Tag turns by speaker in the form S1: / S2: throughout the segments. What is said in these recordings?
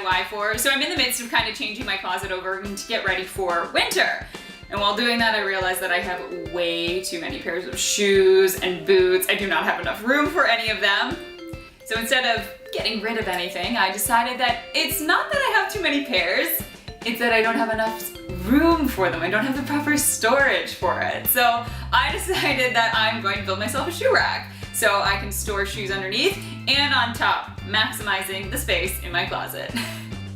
S1: toDIYfor. So I'm in the midst of kind of changing my closet over to get ready for winter. And while doing that, I realized that I have way too many pairs of shoes and boots. I do not have enough room for any of them. So instead of getting rid of anything, I decided that it's not that I have too many pairs, it's that I don't have enough room for them. I don't have the proper storage for it. So I decided that I'm going to build myself a shoe rack so I can store shoes underneath and on top, maximizing the space in my closet.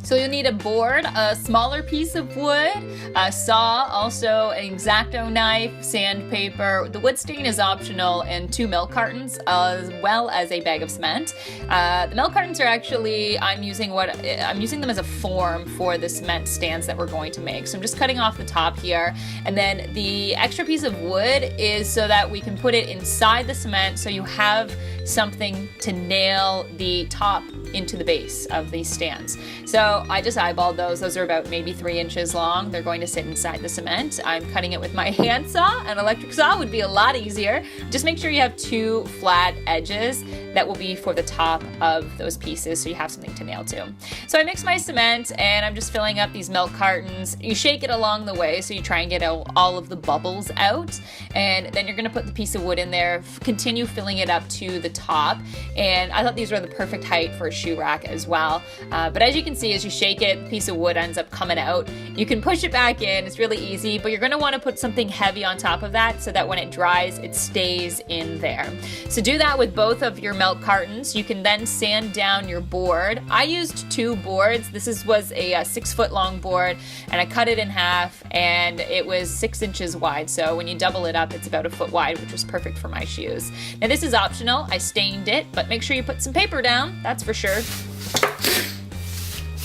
S2: So you'll need a board, a smaller piece of wood, a saw, also an X-Acto knife, sandpaper. The wood stain is optional, and 2 milk cartons, as well as a bag of cement. The milk cartons are actually, I'm using them as a form for the cement stands that we're going to make. So I'm just cutting off the top here, and then the extra piece of wood is so that we can put it inside the cement, so you have something to nail the top into the base of these stands. So I just eyeballed those. Those are about maybe 3 inches long. They're going to sit inside the cement. I'm cutting it with my hand saw. An electric saw would be a lot easier. Just make sure you have 2 flat edges that will be for the top of those pieces so you have something to nail to. So I mix my cement and I'm just filling up these milk cartons. You shake it along the way so you try and get all of the bubbles out, and then you're gonna put the piece of wood in there, continue filling it up to the top. And I thought these were the perfect height for a shoe rack as well. But as you can see, as you shake it, the piece of wood ends up coming out. You can push it back in, it's really easy, but you're gonna wanna put something heavy on top of that so that when it dries, it stays in there. So do that with both of your milk cartons. You can then sand down your board. I used 2 boards. This was a 6-foot long board, and I cut it in half, and it was 6 inches wide. So when you double it up, it's about 1 foot wide, which was perfect for my shoes. Now this is optional. I stained it, but make sure you put some paper down, that's for sure.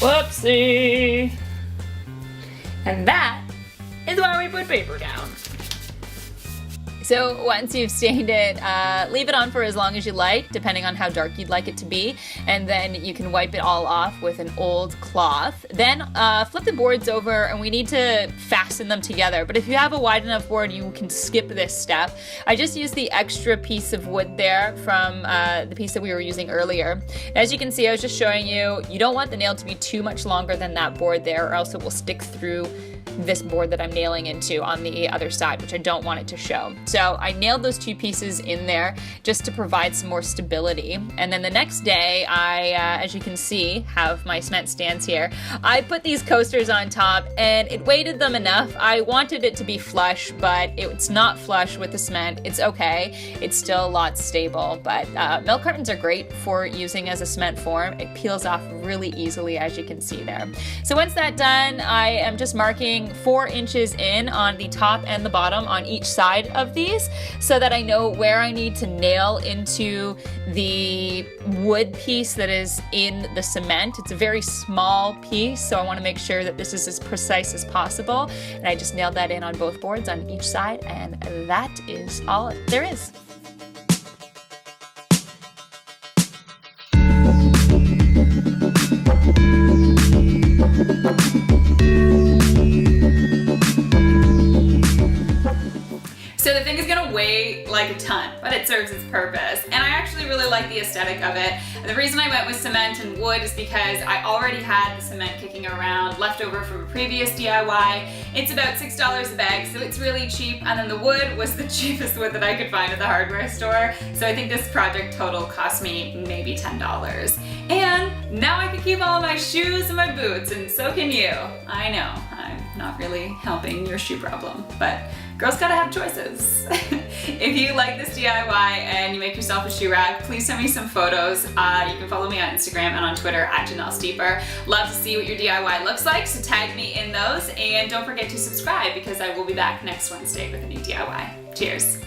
S2: Whoopsie! And that is why we put paper down. So once you've stained it, leave it on for as long as you like, depending on how dark you'd like it to be, and then you can wipe it all off with an old cloth. Then flip the boards over, and we need to fasten them together. But if you have a wide enough board, you can skip this step. I just used the extra piece of wood there from the piece that we were using earlier. As you can see, I was just showing you, you don't want the nail to be too much longer than that board there, or else it will stick through this board that I'm nailing into on the other side, which I don't want it to show. So I nailed those 2 pieces in there just to provide some more stability. And then the next day, I, as you can see, have my cement stands here. I put these coasters on top, and it weighted them enough. I wanted it to be flush, but it's not flush with the cement. It's okay. It's still a lot stable, but milk cartons are great for using as a cement form. It peels off really easily, as you can see there. So once that's done, I am just marking 4 inches in on the top and the bottom on each side of these so that I know where I need to nail into the wood piece that is in the cement. It's a very small piece, so I want to make sure that this is as precise as possible. And I just nailed that in on both boards on each side, and that is all there is.
S1: So the thing is gonna weigh like a ton, but it serves its purpose. And I actually really like the aesthetic of it. And the reason I went with cement and wood is because I already had the cement kicking around left over from a previous DIY. It's about $6 a bag, so it's really cheap. And then the wood was the cheapest wood that I could find at the hardware store. So I think this project total cost me maybe $10. And now I can keep all of my shoes and my boots, and so can you. I know, I'm not really helping your shoe problem, but girls gotta have choices. If you like this DIY and you make yourself a shoe rack, please send me some photos. You can follow me on Instagram and on Twitter at @JanelleSteeper. Love to see what your DIY looks like, so tag me in those, and don't forget to subscribe because I will be back next Wednesday with a new DIY. Cheers.